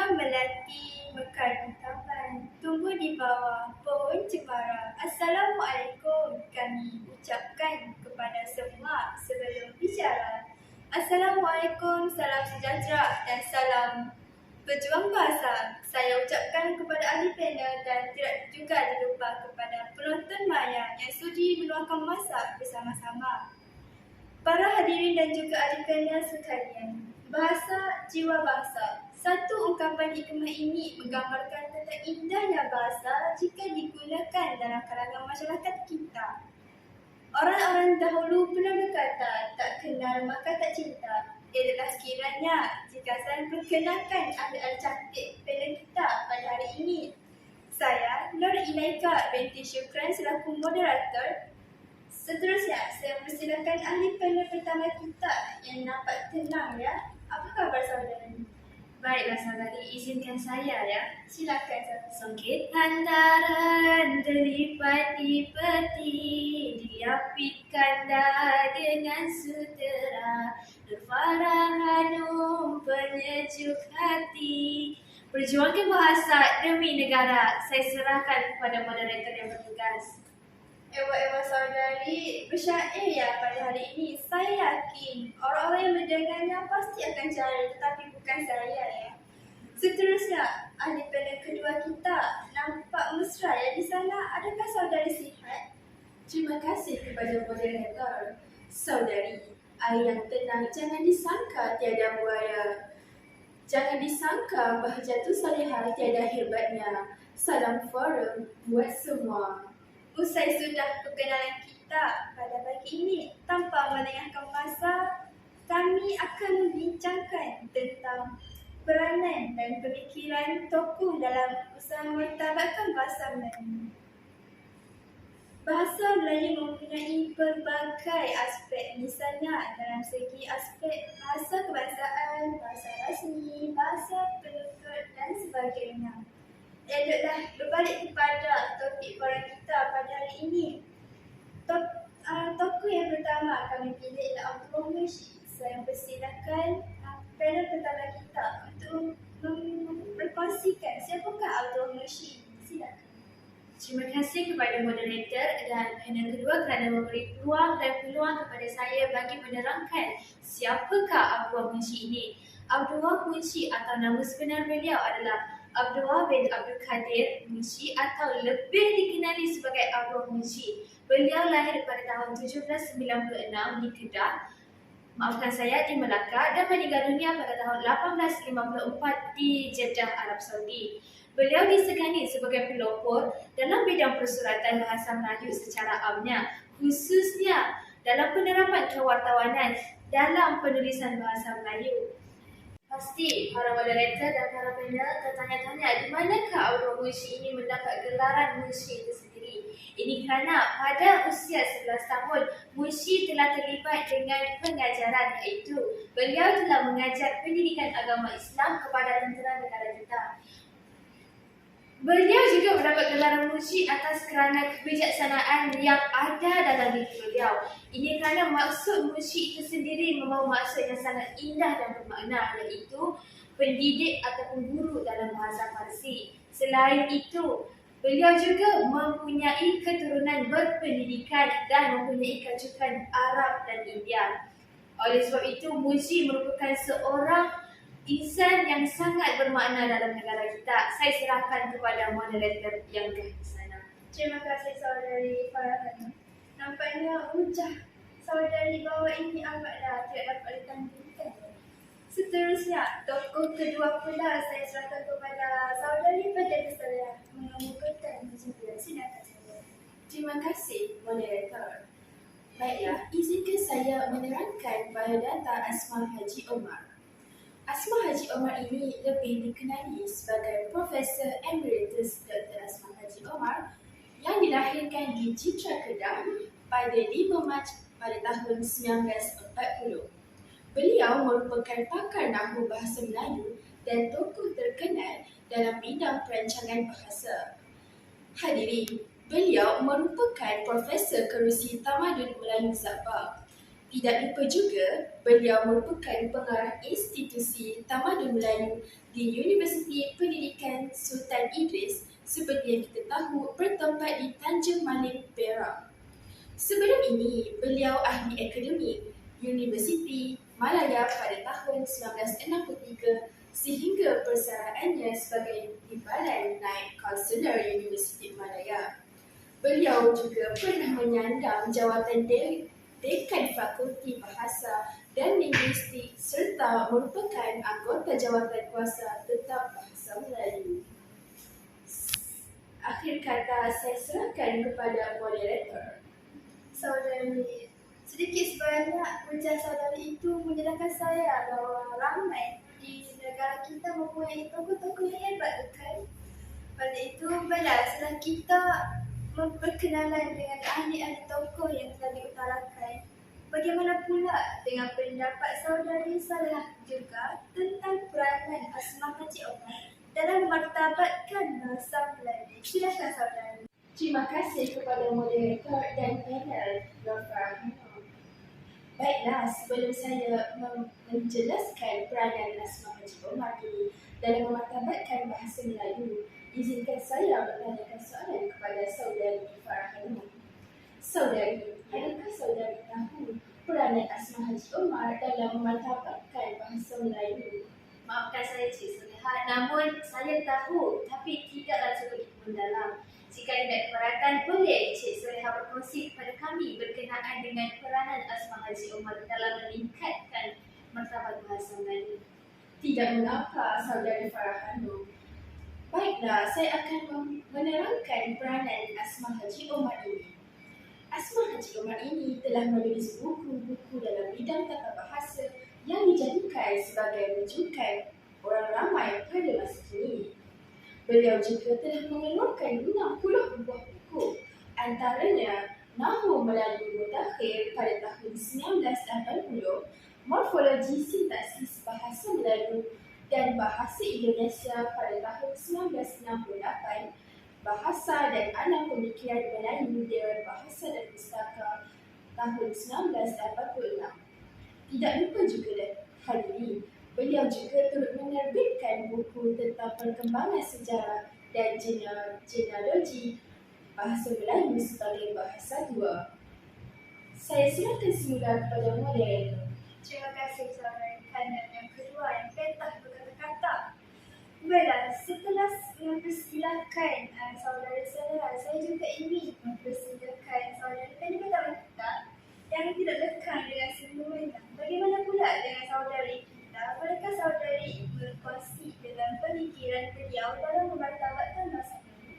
Mekar melati, mekar taman, tumbuh di bawah pohon cemara. Assalamualaikum kami ucapkan kepada semua sebelum bicara. Assalamualaikum, salam sejahtera dan salam berjuang bahasa. Saya ucapkan kepada ahli panel dan tidak juga dilupa kepada penonton maya yang sudi meluangkan masa bersama-sama. Para hadirin dan juga ahli panel sekalian, bahasa jiwa bangsa. Satu ungkapan hikmah ini menggambarkan tentang indahnya bahasa jika digunakan dalam kalangan masyarakat kita. Orang-orang dahulu pernah berkata, tak kenal maka tak cinta. Adalah sekiranya jika saya perkenalkan ahli-ahli cantik panel kita pada hari ini. Saya, Nur Inaika binti Syukran selaku moderator. Seterusnya, saya persilakan ahli panel pertama kita yang nampak tenang ya. Apa khabar saudara? Baiklah saudari, izinkan saya ya. Silakan saudara. Songket hantaran terlipat di peti, diapit kanda dengan sutera, Farah Hanum penyejuk hati. Perjuangkan bahasa demi negara. Saya serahkan kepada moderator yang bertugas. Ewa saudari bersyair ya pada hari ini. Saya yakin orang-orang yang mendengarnya pasti akan cari, tetapi bukan saya ya. Seterusnya, ahli panel kedua kita nampak mesra ya di sana. Adakah saudari sihat? Terima kasih kepada moderator. Saudari, air yang tenang jangan disangka tiada buaya. Jangan disangka Bahjatu Salihah tiada hebatnya. Salam forum buat semua. Usai sudah perkenalan kita pada pagi ini, tanpa melengahkan masa, kami akan membincangkan tentang peranan dan pemikiran tokoh dalam usaha mertabatkan bahasa Melayu. Bahasa Melayu mempunyai pelbagai aspek, misalnya dalam segi aspek bahasa kebangsaan, bahasa rasmi, bahasa penutur dan sebagainya. Eloklah berbalik kepada topik forum kita pada hari ini. Tokoh yang pertama kami pilih adalah Abdullah Mursyid. Saya persilakan panel pertama kita untuk berkongsikan siapakah Abdullah Mursyid. Silakan. Terima kasih kepada moderator dan panel kedua kerana memberi peluang dan peluang kepada saya bagi menerangkan siapakah Abdullah Mursyid ini. Abdullah Mursyid atau nama sebenar beliau adalah Abdullah bin Abdul Qadir Mursyid atau lebih dikenali sebagai Abdullah Mursyid. Beliau lahir pada tahun 1796 di Kedah, maafkan saya, di Melaka, dan meninggal dunia pada tahun 1854 di Jeddah, Arab Saudi. Beliau disegani sebagai pelopor dalam bidang persuratan bahasa Melayu secara amnya, khususnya dalam penerapan kewartawanan dalam penulisan bahasa Melayu. Pasti para moderator dan para panel tertanya-tanya di manakah Abdullah Mursyid ini mendapat gelaran Mursyid itu sendiri. Ini kerana pada usia 11 tahun, Mursyid telah terlibat dengan pengajaran, iaitu beliau telah mengajar pendidikan agama Islam kepada tentera negara kita. Beliau juga mendapat gelaran Mursyid atas kerana kebijaksanaan yang ada dalam diri beliau. Ini kerana maksud Mursyid itu sendiri membawa maksud yang sangat indah dan bermakna, iaitu pendidik ataupun guru dalam bahasa Parsi. Selain itu, beliau juga mempunyai keturunan berpendidikan dan mempunyai kecukupan Arab dan India. Oleh sebab itu, Mursyid merupakan seorang insan yang sangat bermakna dalam negara kita. Saya serahkan kepada moderator yang di sana. Terima kasih saudari Farah. Nampaknya ucah saudari bawah ini amatlah tidak dapat ditampilkan. Seterusnya, tokoh kedua pula saya serahkan kepada saudari pada saya mengemukakan musibah. Silakan saudari. Terima kasih moderator. Baiklah, izinkan saya menerangkan biodata Asma Haji Omar. Asma Haji Omar ini lebih dikenali sebagai Profesor Emeritus Dr. Asma Haji Omar yang dilahirkan di Citra, Kedah pada 5 Mac pada tahun 1940. Beliau merupakan pakar nahwu bahasa Melayu dan tokoh terkenal dalam bidang perancangan bahasa. Hadirin, beliau merupakan Profesor Kerusi Tamadun Melayu Sabah. Tidak lupa juga, beliau merupakan pengarah institusi Tamadun Melayu di Universiti Pendidikan Sultan Idris seperti yang kita tahu bertempat di Tanjung Malim, Perak. Sebelum ini, beliau ahli akademik Universiti Malaya pada tahun 1963 sehingga persaraannya sebagai Timbalan Naib Kaunselor Universiti Malaya. Beliau juga pernah menyandang jawatan Dekan Fakulti Bahasa dan Linguistik serta merupakan anggota Jawatan Kuasa Tetap Bahasa Melayu. Akhir kata saya serahkan kepada moderator. Saudari, sedikit sebanyak ujar saudari itu menjelaskan saya bahawa ramai di negara kita mempunyai tokoh-tokoh yang hebat, bukan? Pada itu, balaslah kita memperkenalan dengan ahli-ahli tokoh yang telah diutarakan. Bagaimana pula dengan pendapat saudari Salah juga tentang peranan Asmah Haji Omar dalam martabatkan bahasa Melayu? Silakan saudari. Terima kasih kepada moderator dan panel Dr. Baiklah, sebelum saya menjelaskan peranan Asmah Haji Omar ini dalam memartabatkan bahasa Melayu, izinkan saya bertanyakan soalan kepada saudari Farah Hanum. Saudari, adakah saudari tahu peranan Asmah Haji Omar dalam memartabatkan bahasa Melayu? Maafkan saya Cik Soleha, namun saya tahu tapi tidaklah cukup mendalam. Jika tidak keberatan, boleh Cik Soleha berkongsi kepada kami berkenaan dengan peranan Asmah Haji Omar dalam meningkatkan martabat bahasa Melayu. Tidak mengapa, saudari Farah Hanum. Baiklah, saya akan menerangkan peranan Asmah Haji Omar ini. Asmah Haji Omar ini telah menulis buku-buku dalam bidang tata bahasa yang dijadikan sebagai rujukan orang ramai pada masa kini. Beliau juga telah mengeluarkan 60 buah buku, antaranya Nahwu Melalui Mutakhir pada tahun 1980, Morfologi Sintaksis Bahasa Melayu dan Bahasa Indonesia pada tahun 1968, Bahasa dan Alam Pemikiran Melayu Dewan Bahasa dan Pustaka tahun 1986. Tidak lupa juga hal ini, beliau juga turut menerbitkan buku tentang perkembangan sejarah dan genealogi bahasa Melayu sebagai bahasa dua. Saya silakan semula kepada moderator. Terima kasih saudari panel yang kedua yang petah berkata-kata. Baiklah, setelah mempersilakan saudari Salah, saya juga ingin mempersilakan saudari kata-kata yang tidak lekang dengan semulanya. Bagaimana pula dengan saudari kita? Adakah saudari berkongsi dalam pemikiran beliau dalam memartabatkan bahasa Melayu?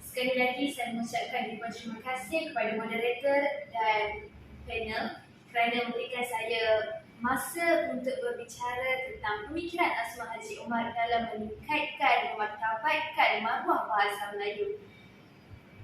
Sekali lagi saya mengucapkan ribuan terima kasih kepada moderator dan panel kerana memberikan saya masa untuk berbicara tentang pemikiran Asmah Haji Omar dalam meningkatkan, memartabatkan maruah bahasa Melayu.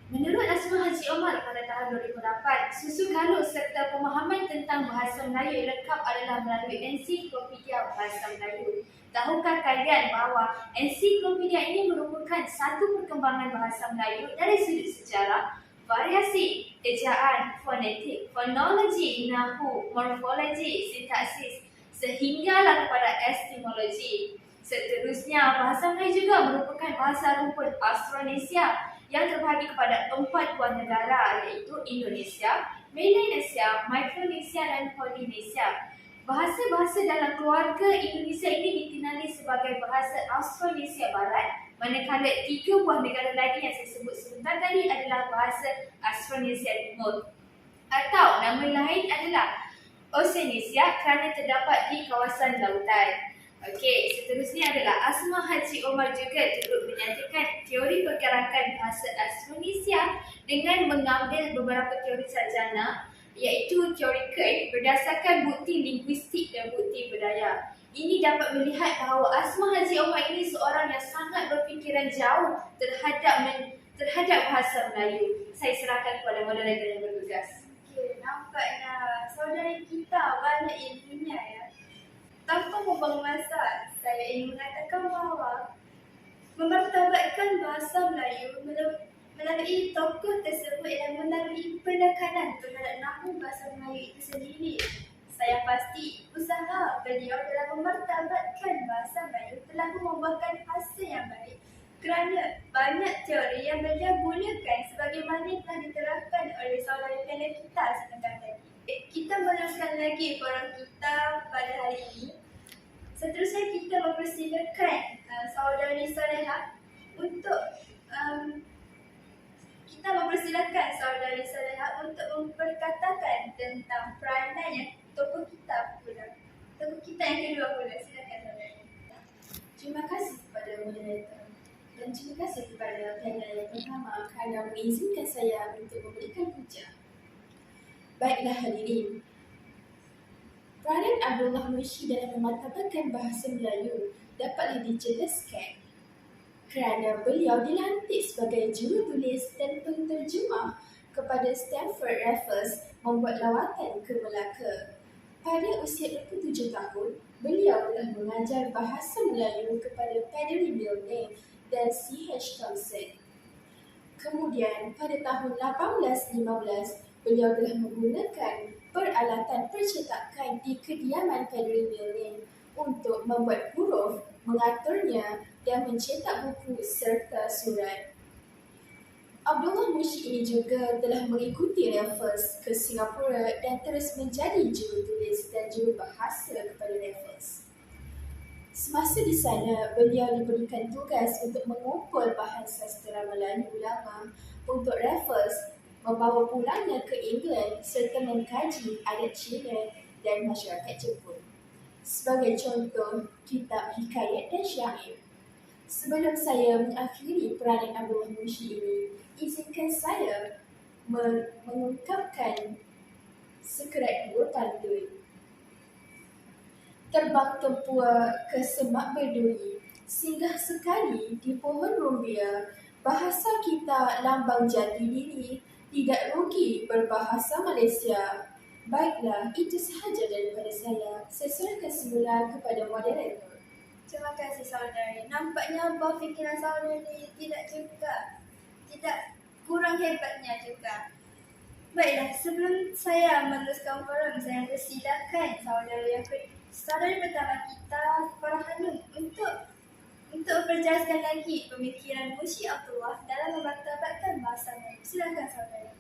Menurut Asmah Haji Omar pada tahun 2008, susu kalut serta pemahaman tentang bahasa Melayu lengkap adalah melalui ensiklopedia bahasa Melayu. Tahukah kalian bahawa ensiklopedia ini merupakan satu perkembangan bahasa Melayu dari sudut sejarah, variasi, ejaan, fonetik, fonologi, nahwu, morfologi, sintaksis, sehinggalah kepada etimologi. Seterusnya, bahasa Melayu juga merupakan bahasa rumpun Austronesia yang terbahagi kepada 4 buah negara iaitu Indonesia, Melanesia, Micronesia dan Polynesia. Bahasa-bahasa dalam keluarga Indonesia ini dikenali sebagai bahasa Austronesia Barat, manakala 3 buah negara lagi yang saya sebut sebentar tadi adalah bahasa Austronesia Timur. Atau nama lain adalah Oceanesia kerana terdapat di kawasan lautan. Okey, seterusnya adalah Asmah Haji Omar juga turut menyatakan teori pergerakan bahasa Austronesia dengan mengambil beberapa teori sarjana iaitu teori Kern berdasarkan bukti linguistik dan bukti budaya. Ini dapat melihat bahawa Asmah Haji Omar ini seorang yang sangat berfikiran jauh terhadap bahasa Melayu. Saya serahkan kepada moderator yang bertugas. Okey, nampaknya saudari kita banyak ilmunya ya. Tanpa membuang masa, saya ingin mengatakan bahawa memartabatkan bahasa Melayu melalui tokoh tersebut dan melalui penekanan terhadap nahwu bahasa Melayu itu sendiri Saya pasti usaha beliau dalam memartabatkan bahasa Melayu telah membuahkan hasil yang baik kerana banyak teori yang beliau gunakan sebagaimana telah diterapkan oleh saudara panel kita sebentar tadi. Kita meneruskan lagi forum kita pada hari ini. Seterusnya kita mempersilakan saudari Salehah untuk memperkatakan tentang peranan yang tokoh kita yang kedua pula. Silakan saudari. Terima kasih kepada moderator dan terima kasih kepada panel yang pertama kerana mengizinkan saya untuk memberikan hujah. Baiklah hadirin, peranan Abdullah Munshi dalam memartabatkan bahasa Melayu dapatlah dijelaskan kerana beliau dilantik sebagai jurutulis dan penterjemah kepada Stanford Raffles membuat lawatan ke Melaka. Pada usia 27 tahun, beliau telah mengajar bahasa Melayu kepada Padre Milne dan C.H. Thompson. Kemudian, pada tahun 1815, beliau telah menggunakan peralatan percetakan di kediaman Padre Milne untuk membuat huruf, mengaturnya dan mencetak buku serta surat. Abdullah Munshi ini juga telah mengikuti Raffles ke Singapura dan terus menjadi jurutulis dan jurubahasa kepada Raffles. Semasa di sana, beliau diberikan tugas untuk mengumpul bahan sastera Melayu lama untuk Raffles membawa pulangnya ke England serta mengkaji adat Cina dan masyarakat Jepun. Sebagai contoh, kitab Hikayat dan Syair. Sebelum saya mengakhiri peranan Abdullah Munshi ini, izinkan saya mengungkapkan sekerat dua pantun. Terbang tempua ke semak berduri, singgah sekali di pohon rumbia, bahasa kita lambang jati diri, tidak rugi berbahasa Malaysia. Baiklah, itu sahaja daripada saya. Saya serahkan semula kepada moderator. Terima kasih saudari. Nampaknya bahawa fikiran saudari tidak kurang hebatnya juga. Baiklah, sebelum saya meneruskan forum, saya persilakan saudari pertama kita, Farah Hanum, untuk memperjelaskan lagi pemikiran Munshi Abdullah dalam memartabatkan bahasa Melayu. Silakan saudari.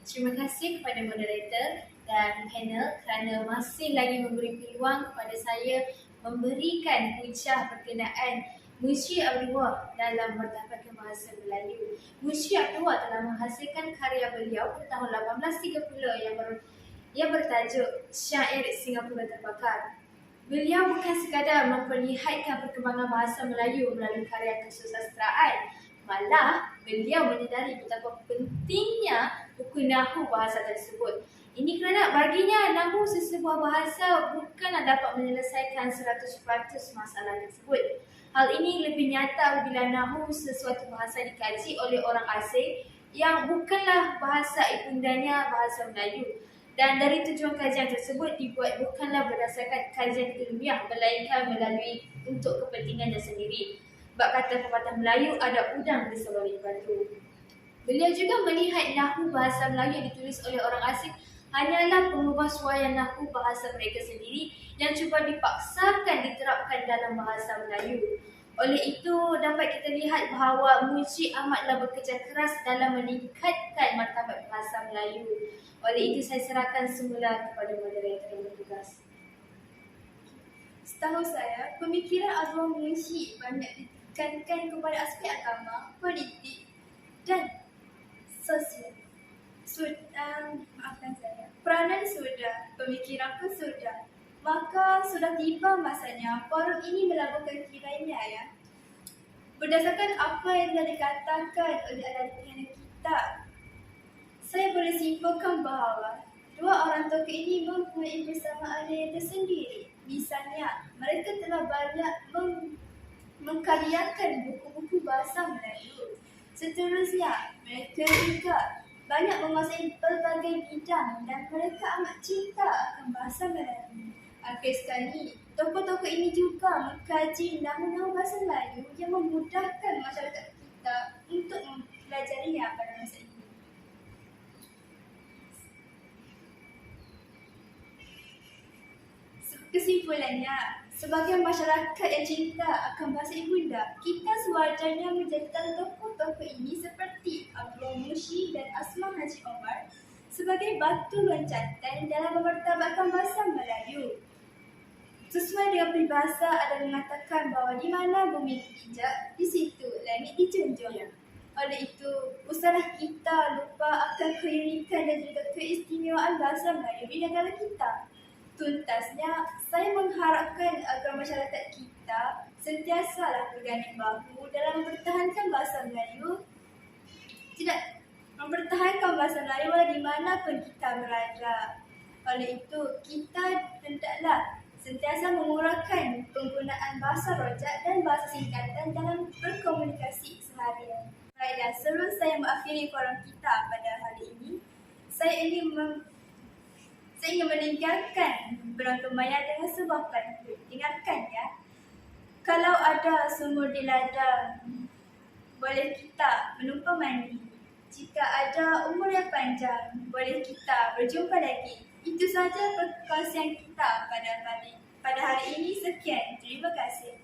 Terima kasih kepada moderator dan panel kerana masih lagi memberi peluang kepada saya memberikan hujah berkenaan Munshi Abdullah dalam memartabatkan bahasa Melayu. Munshi Abdullah telah menghasilkan karya beliau pada tahun 1830 yang bertajuk Syair Singapura Terbakar. Beliau bukan sekadar memperlihatkan perkembangan bahasa Melayu melalui karya kesusastraan, malah beliau menyedari betapa pentingnya buku nahu bahasa tersebut. Ini kerana baginya nahu sesebuah bahasa bukanlah dapat menyelesaikan 100% masalah tersebut. Hal ini lebih nyata apabila nahu sesuatu bahasa dikaji oleh orang asing yang bukanlah bahasa ibundanya bahasa Melayu. Dan dari tujuan kajian tersebut dibuat bukanlah berdasarkan kajian ilmiah, melainkan melalui untuk kepentingannya sendiri. Bab kata pepatah Melayu, ada udang di sebalik batu. Beliau juga melihat nahu bahasa Melayu yang ditulis oleh orang asing hanyalah pengubahsuaian nahu bahasa mereka sendiri yang cuba dipaksakan diterapkan dalam bahasa Melayu. Oleh itu, dapat kita lihat bahawa Munshi amatlah bekerja keras dalam meningkatkan martabat bahasa Melayu. Oleh itu, saya serahkan semula kepada moderator yang bertugas. Setahu saya, pemikiran Abdullah Munshi banyak ditekankan kepada aspek agama, politik dan sosial. Maafkan saya. Peranan sudah, pemikiran pun sudah. Maka sudah tiba masanya forum ini melabuhkan kiranya ya. Berdasarkan apa yang telah dikatakan oleh adik-adik kita, saya boleh simpulkan bahawa dua orang tokoh ini mempunyai persamaan yang tersendiri. Misalnya, mereka telah banyak mengkaryakan buku-buku bahasa Melayu. Seterusnya, mereka juga banyak menguasai pelbagai bidang dan mereka amat cinta akan bahasa Melayu. Akhir sekali, tokoh-tokoh ini juga mengkaji nahu-nahu bahasa Melayu yang memudahkan masyarakat kita untuk mempelajarinya pada masa ini. Kesimpulannya, sebagai masyarakat yang cinta akan bahasa ibunda, kita sewajarnya menjadikan tokoh-tokoh ini seperti Abdullah Munsyi dan Asma Haji Omar sebagai batu loncatan dalam memartabatkan bahasa Melayu. Sesuai dengan peribahasa ada mengatakan bahawa di mana bumi dipijak, di situ langit dijunjung. Oleh itu, usahlah kita lupa akan keunikan dan juga keistimewaan bahasa Melayu di negara kita. Tuntasnya, saya mengharapkan agar masyarakat kita sentiasalah berganding bahu dalam mempertahankan bahasa Melayu. Mempertahankan bahasa Melayu di mana pun kita berada. Oleh itu, kita hendaklah sentiasa mengurangkan penggunaan bahasa rojak dan bahasa singkatan dalam berkomunikasi seharian. Baiklah, sebelum saya mengakhiri forum kita pada hari ini, saya ingin meninggalkan berangkemaya dengan sebuah pantun. Dengarkan ya. Kalau ada sumur di ladang, boleh kita menumpang mandi. Jika ada umur yang panjang, boleh kita berjumpa lagi. Itu sahaja perkongsian kita pada hari ini. Sekian, terima kasih.